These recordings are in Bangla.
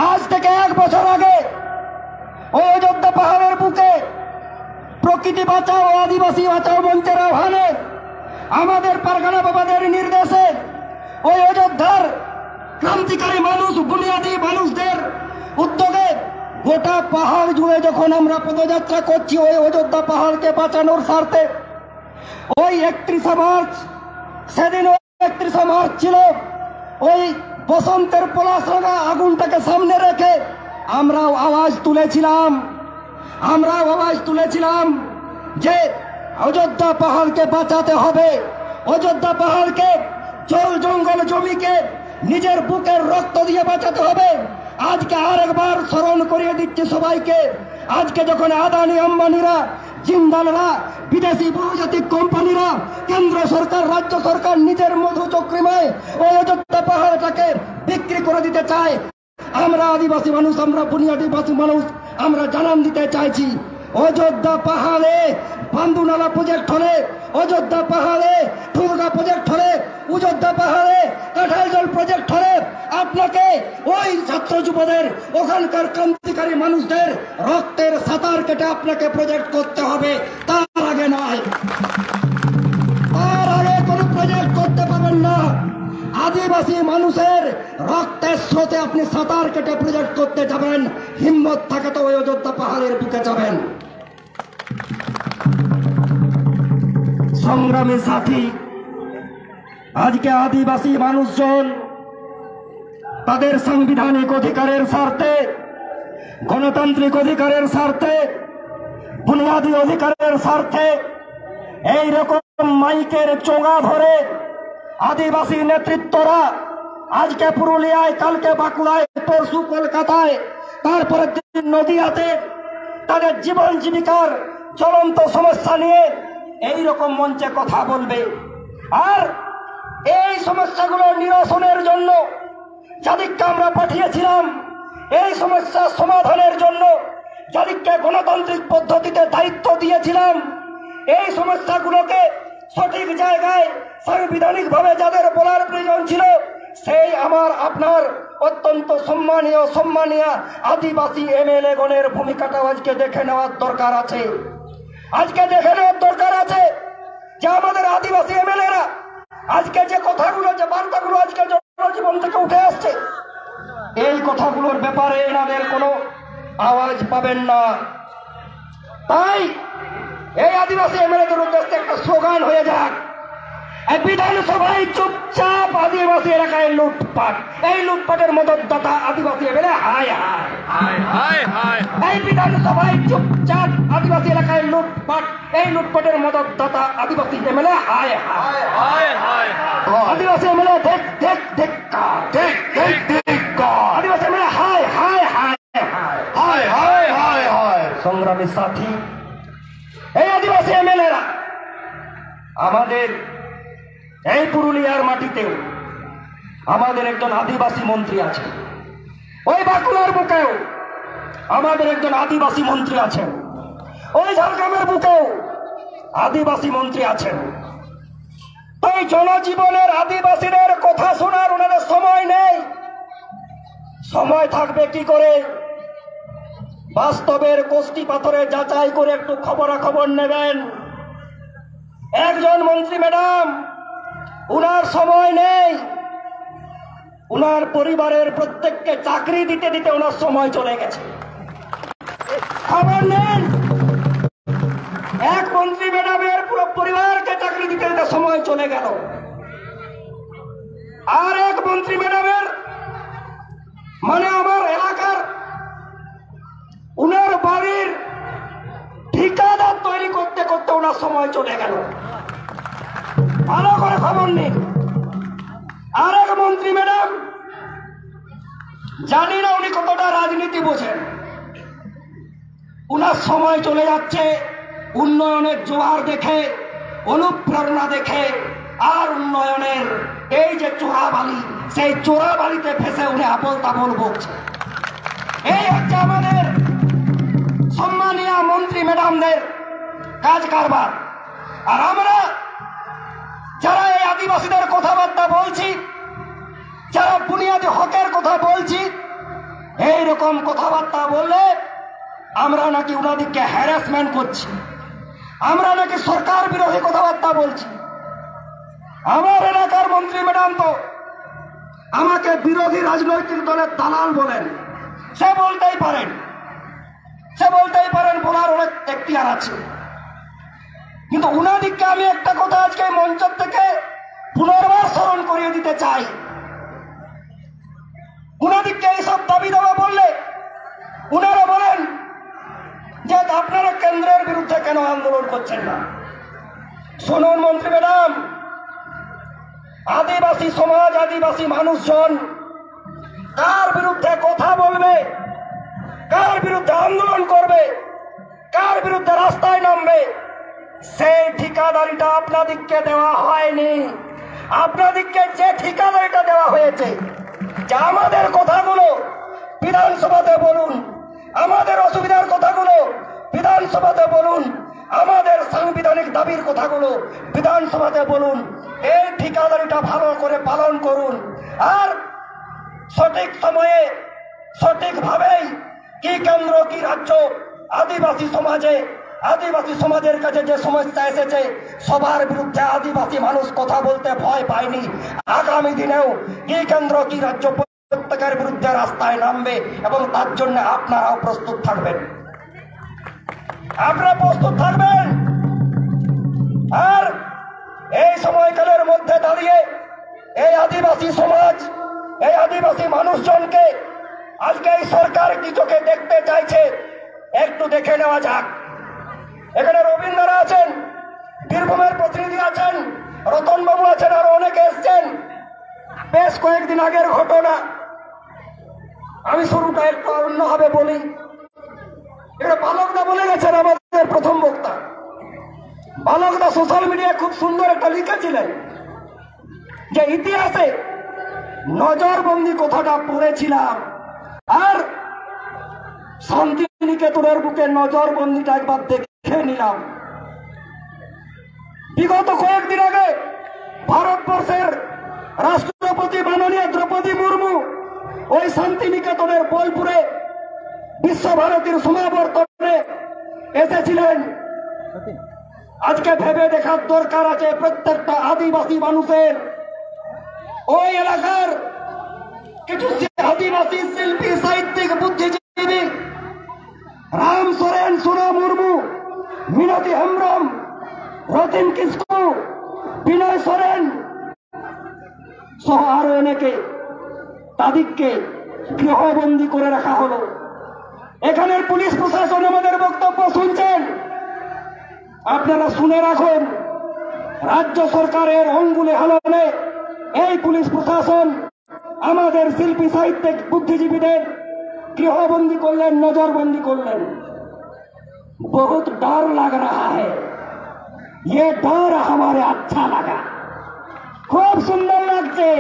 আজ থেকে 1 বছর আগে ওই অযোধ্যা পাহাড়ের বুকে প্রকৃতি বাঁচাও আদিবাসী বাঁচাও মঞ্চের আহ্বানে আমাদের পারগানা বাবাদের নির্দেশে ওই অযোধ্যার ক্রান্তিকারী মানুষ বুনিয়াদী মানুষদের উদ্যোগে গোটা পাহাড় জুড়ে যখন আমরা পদযাত্রা করছি ওই অযোধ্যা পাহাড়কে বাঁচানোর স্বার্থে, ওই 31 মার্চ, সেদিন 31 মার্চ ছিল, ওই বসন্তের পলাশরাঙা আগুনটাকে সামনে রেখে আমরাও আওয়াজ তুলেছিলাম যে অযোধ্যা পাহাড়কে বাঁচাতে হবে, অযোধ্যা পাহাড়কে জল জঙ্গল জমিকে নিজের বুকের রক্ত দিয়ে বাঁচাতে হবে। আজকে আরেকবার স্মরণ করিয়ে দিচ্ছি সবাইকে, আজকে যখন আদানি আম্বানিরা জিন্দালরা বিদেশি বহুজাতিক কোম্পানিরা কেন্দ্র সরকার রাজ্য সরকার নিজের মধু চক্রিমায় ওই অযোধ্যা পাহাড়টাকে বিক্রি করে দিতে চায়, আমরা আদিবাসী মানুষ, আমরা বুনিয়াদী মানুষ, আমরা জানান দিতে চাইছি অযোধ্যা পাহাড়ে বান্দুনালা প্রজেক্ট হলে, অযোধ্যা পাহাড়ে ঠুরগা প্রজেক্ট হলে, অযোধ্যা পাহাড়ে কাঁঠালজল প্রজেক্ট হলে আপনাকে ওই ছাত্র যুবদের ওখানকার ক্রান্তিকারী মানুষদের রক্তের সাঁতার কেটে আপনাকে প্রজেক্ট করতে হবে, তার আগে নয়, তার আগে কোনো প্রজেক্ট করতে পারবেন না। আদিবাসী মানুষের রক্তের স্রোতে আপনি সাঁতার কেটে প্রজেক্ট করতে যাবেন, হিম্মত থাকে তো ওই অযোধ্যা পাহাড়ের বুকে যাবেন। সংগ্রামী সাথী, আজকে আদিবাসী মানুষজন তাদের সাংবিধানিক অধিকারের স্বার্থে, গণতান্ত্রিক অধিকারের স্বার্থে, বুনিয়াদী অধিকারের স্বার্থে এইরকম মাইকের চোঙা ধরে আদিবাসী নেতৃত্বরা আজকে পুরুলিয়ায়, কালকে বাঁকুড়ায়, পরশু কলকাতায়, তারপরে নদিয়াতে তাদের জীবন জীবিকার জ্বলন্ত সমস্যা নিয়ে এইরকম মঞ্চে কথা বলবে। আর এই সমস্যাগুলো নিরসনের জন্য যাদেরকে আমরা পাঠিয়েছিলাম, এই সমস্যা সমাধানের জন্য যাদেরকে গণতান্ত্রিক পদ্ধতিতে দায়িত্ব দিয়েছিলাম, এই সমস্যাগুলোকে সঠিক জায়গায় সাংবিধানিকভাবে যাদের বলার প্রয়োজন ছিল, সেই আমার আপনার অত্যন্ত সম্মানীয় আদিবাসী এমএলএ গণের ভূমিকাটাও আজকে দেখে নেওয়ার দরকার আছে। আজকে দেখে নেওয়ার দরকার আছে যে আমাদের আদিবাসী এমএলএরা আজকে যে কথাগুলো, যে বার্তাগুলো আজকে জনজীবন থেকে উঠে আসছে, এই কথাগুলোর ব্যাপারে এনাদের কোনো আওয়াজ পাবেন না। তাই এই আদিবাসী এমএলএদের উদ্দেশ্যে একটা স্লোগান হয়ে যাক, এই বিধানসভায় চুপচাপ আদিবাসী এলাকায় লুটপাট, এই লুটপাটের মদতদাতা আদিবাসী এমএলএ হায় হায়, এই বিধানসভায় চুপচাপ আদিবাসী এলাকায় লুটপাট, এই লুটপাটের মদতদাতা আদিবাসী এমএলএ হায় হায়, আদিবাসী এমএলএ দেখ দেখ দেখ আদিবাসী এমএলএ হায় হায় হায়। সংগ্রামী সাথী, এই আদিবাসী এমএলএরা আমাদের এই পুরুলিয়ার মাটিতেও আমাদের একজন আদিবাসী মন্ত্রী আছে, ওই বাঁকুড়ার বুকেও আমাদের একজন আদিবাসী মন্ত্রী আছেন, ওই ঝাড়গ্রামের বুকেও আদিবাসী মন্ত্রী আছেন। তাই জনজীবনের আদিবাসীদের কথা শোনার ওনাদের সময় নেই। সময় থাকবে কি করে? বাস্তবের কোষ্টি পাথরে যাচাই করে একটু খবরাখবর নেবেন। একজন মন্ত্রী ম্যাডাম, উনার সময় নেই, উনার পরিবারের প্রত্যেককে চাকরি দিতে দিতে ওনার সময় চলে গেছে, খবর নেন। এক মন্ত্রী ম্যাডামের পুরো পরিবারকে চাকরি দিতে দিতে সময় চলে গেল, আর এক মন্ত্রী ম্যাডামের মানে আমার এলাকার উনার বাড়ির ঠিকাদার তৈরি করতে করতে ওনার সময় চলে গেল। ভালো করে খবর নিন। আর এক মন্ত্রী ম্যাডাম, জানি না উনি কতটা রাজনীতি বোঝেন, উনার সময় চলে যাচ্ছে উন্নয়নের জোয়ার দেখে, অনুপ্রেরণা দেখে, আর উন্নয়নের এই যে চোরাবালি, সেই চোরাবালিতে ফেসে উনি আবল তাবল বকছে। এই হচ্ছে আমাদের সম্মানীয় মন্ত্রী ম্যাডামদের কাজ কারবার। আর আমরা যারা এই আদিবাসীদের কথাবার্তা বলছি, যারা বুনিয়াদী হকের কথা বলছি, রকম কথাবার্তা বললে আমরা নাকি ওনাদেরকে হ্যারাসমেন্ট করছি, আমরা নাকি সরকার বিরোধী কথাবার্তা বলছি। আমার এলাকার মন্ত্রী ম্যাডাম তো আমাকে বিরোধী রাজনৈতিক দলের দালাল বলেন। সে বলতেই পারেন, বলার অনেক এখতিয়ার আছে। কিন্তু উনাদিকে আমি একটা কথা আজকে মঞ্চ থেকে পুনর্বার স্মরণ করিয়ে দিতে চাই। উনাদিকে এইসব দাবি দাওয়া বললে উনারা বলেন যে আপনারা কেন্দ্রের বিরুদ্ধে কেন আন্দোলন করছেন না। শুনুন মন্ত্রী ম্যাডাম, আদিবাসী সমাজ, আদিবাসী মানুষজন কার বিরুদ্ধে কথা বলবে, কার বিরুদ্ধে আন্দোলন করবে, কার বিরুদ্ধে রাস্তায় নামবে, সেই ঠিকাদারিটা আপনাদেরকে দেওয়া হয়নি। আপনাদেরকে যে ঠিকাদারিটা দেওয়া হয়েছে যে আমাদের কথাগুলো বিধানসভাতে বলুন, আমাদের অসুবিধার কথাগুলো বিধানসভাতে বলুন, আমাদের সাংবিধানিক দাবির কথাগুলো বিধানসভাতে বলুন, এই ঠিকাদারিটা ভালো করে পালন করুন। আর সঠিক সময়ে সঠিকভাবেই কি কেন্দ্র কি রাজ্য আদিবাসী সমাজের কাছে যে সমস্যা এসেছে সবার বিরুদ্ধে আদিবাসী মানুষ কথা বলতে ভয় পায়নি। আগামী দিনেও কি কেন্দ্র কি রাজ্য প্রত্যেকের বিরুদ্ধে রাস্তায় নামবে এবং তার জন্য আপনারাও প্রস্তুত থাকবেন। আপনারা প্রস্তুত থাকবেন। আর এই সময়কালের মধ্যে দাঁড়িয়ে এই আদিবাসী সমাজ, এই আদিবাসী মানুষজনকে আজকে এই সরকার কি চোখে দেখতে চাইছে একটু দেখে নেওয়া যাক। এখানে রবীন্দ্ররা আছেন, বীরভূমের প্রতিনিধি আছেন, রতন বাবু আছেন, আরো অনেকে এসছেন। বেশ কয়েকদিন আগের ঘটনা, আমি শুরুটা একটু অন্যভাবে বলি। এটা বালকদা বলে গেছেন, আমাদের প্রথম বক্তা বালকদা সোশ্যাল মিডিয়ায় খুব সুন্দর একটা লিখেছিলেন যে ইতিহাসে নজরবন্দি কথাটা পড়েছিলাম আর শান্তিনিকেতনের বুকে নজরবন্দিটা একবার দেখে নিলাম। বিগত কয়েকদিন আগে ভারতবর্ষের রাষ্ট্রপতি মাননীয় দ্রৌপদী মুর্মু ওই শান্তিনিকেতনের বোলপুরে বিশ্বভারতীর সমাবর্তনে এসেছিলেন। আজকে ভেবে দেখার দরকার আছে প্রত্যেকটা আদিবাসী মানুষের, ওই এলাকার কিছু আদিবাসী শিল্পী, সাহিত্যিক, বুদ্ধিজীবী রাম সোরেন, সোনা মুর্মু, মিনতি হেমব্রম, রতিন কিস্কু, বিনয় সোরেন সহ আরো অনেকে, তাদেরকে গৃহবন্দী করে রাখা হলো। এখানের পুলিশ প্রশাসন আমাদের বক্তব্য শুনছেন, আপনারা শুনে রাখুন। রাজ্য সরকারের অঙ্গুলে হালনে এই পুলিশ প্রশাসন আমাদের শিল্পী, সাহিত্যিক, বুদ্ধিজীবীদের गृहबंदी कर लें, नजरबंदी कर लें। बहुत डर लग रहा है, ये डर हमारे अच्छा लगा। खूब सुंदर लगते,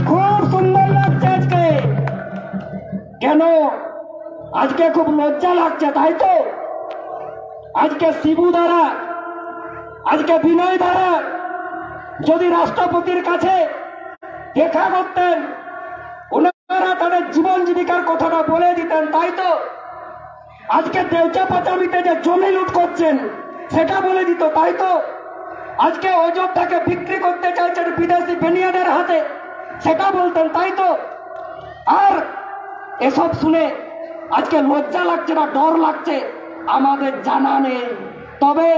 खूब सुंदर लगते আজকে। কেন আজকে খুব লজ্জা লাগছে, তাই তো? আজকে শিবু দ্বারা, আজকে বিনয় দ্বারা যদি রাষ্ট্রপতির কাছে দেখা করতেন, ওনারা তাদের জীবন জীবিকার কথাটা বলে দিতেন, তাই তো? আজকে দেউচা পাচামিতে যে জমি লুট করছেন সেটা বলে দিত, তাই তো? আজকে অযোধ্যাকে বিক্রি করতে চাইছেন বিদেশি বেনিয়াদের হাতে, সেটা বলতেন, তাই তো? আর এসব শুনে আজকে লজ্জা লাগছে না ডর লাগছে আমাদের জানা নেই। তবে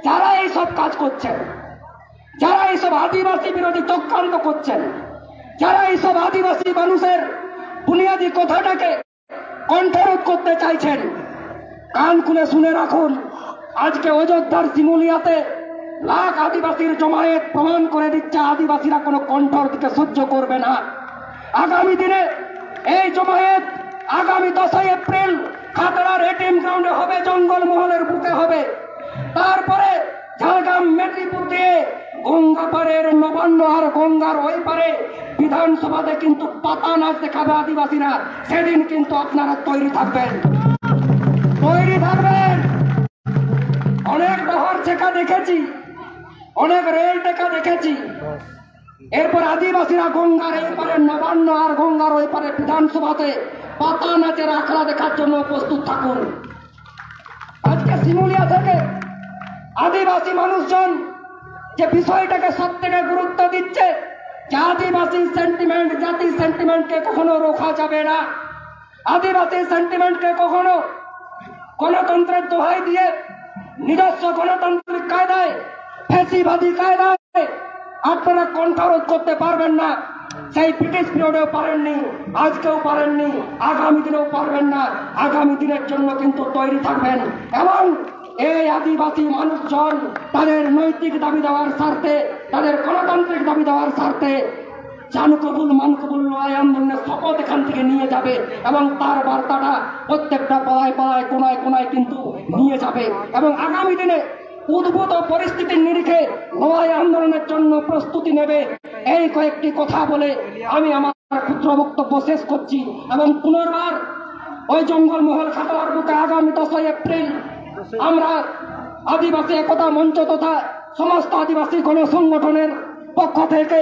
যারা এইসব কাজ করছেন, যারা এইসব আদিবাসী বিরোধী চক্রান্ত করছেন, যারা এইসব আদিবাসী মানুষের বুনিয়াদী কথাটাকে কণ্ঠরোধ করতে চাইছেন, কান খুলে শুনে রাখুন। আজকে অযোধ্যার শিমুলিয়াতে লাখ আদিবাসীর জমায়েত প্রমাণ করে দিচ্ছে আদিবাসীরা কোনো কণ্ঠরোধকে সহ্য করবে না। আগামী দিনে এই জমায়েত আগামী 10 এপ্রিল খাতড়ার এটিএম গ্রাউন্ডে হবে, জঙ্গলমহলের বুকে হবে। তারপরে ঝাড়গ্রাম মেদিনীপুর দিয়ে গঙ্গাপাড়ের নবান্ন আর গঙ্গার ওই পারে বিধানসভাতে কিন্তু পাতা নাচ দেখাবে আদিবাসীরা। সেদিন কিন্তু আপনারা তৈরি থাকবেন, তৈরি থাকবেন। অনেক ডহর ছেকা দেখেছি, অনেক রেল টেকা দেখেছি, এরপর আদিবাসীরা গঙ্গার এই পারে নবান্ন আর গঙ্গার ওই পারে বিধানসভাতে পাতা নাচের আখড়া দেখার জন্য প্রস্তুত থাকুন। আজকে শিমুলিয়া থেকে আদিবাসী মানুষজন যে বিষয়টাকে সব থেকে গুরুত্ব দিচ্ছে যে আদিবাসী সেন্টিমেন্ট, জাতি সেন্টিমেন্টকে কখনো রোখা যাবে না। আদিবাসী সেন্টিমেন্টকে কখনো গণতন্ত্রের দোহাই দিয়ে নিজস্ব গণতান্ত্রিক কায়দায়, ফ্যাসিবাদী কায়দায় আপনারা কণ্ঠরোধ করতে পারবেন না। সেই ব্রিটিশ পিরিয়ডেও পারেননি, আজকেও পারেননি, আগামী দিনেও পারবেন না। আগামী দিনের জন্য কিন্তু তৈরি থাকবেন। এবং এই আদিবাসী মানুষজন তাদের নৈতিক দাবি দেওয়ার স্বার্থে, তাদের গণতান্ত্রিক দাবি দেওয়ার স্বার্থে জানকবুল মানকবুল লড়াই আন্দোলনের শপথ এখান থেকে নিয়ে যাবে এবং তার বার্তাটা প্রত্যেকটা পাড়ায় পাড়ায় কোনায় কোনায় কিন্তু নিয়ে যাবে। এবং আগামী দিনে উদ্ভূত পরিস্থিতির নিরিখে লড়াই আন্দোলনের জন্য প্রস্তুতি নেবে। এই কয়েকটি কথা বলে আমি আমার ক্ষুদ্র বক্তব্য শেষ করছি। এবং পুনর্বার ওই জঙ্গলমহল খাতড়ার বুকে আগামী 10 এপ্রিল আমরা আদিবাসী একতা মঞ্চ তথা সমস্ত আদিবাসী গণসংগঠনের পক্ষ থেকে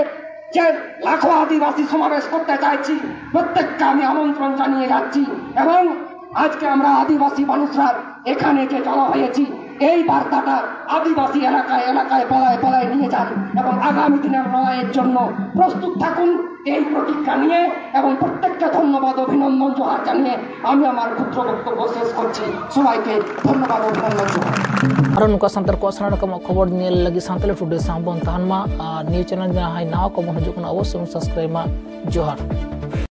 যে লাখো আদিবাসী সমাবেশ করতে চাইছি, প্রত্যেককে আমি আমন্ত্রণ জানিয়ে যাচ্ছি। এবং আজকে আমরা আদিবাসী মানুষরা এখানে যে জড়ো হয়েছি, এই বার্তাটা আদিবাসী এলাকায় এলাকায় পাড়ায় পাড়ায় নিয়ে যান এবং আগামী দিনের লড়াইয়ের জন্য প্রস্তুত থাকুন এই প্রতিজ্ঞা নিয়ে। এবং প্রত্যেককে ধন্যবাদ, অভিনন্দন, জোহার জানিয়ে আমি আমার ক্ষুদ্র বক্তব্য শেষ করছি। সবাইকে ধন্যবাদ, অভিনন্দন, জোহার। আর नुका सांताल को असना रकम खबर नियल लगी सांताल टुडे सांबन तहनमा न्यूज चैनल जहां हाय नाव को मन जुकन अवश्य सब्सक्राइब मा जोहार।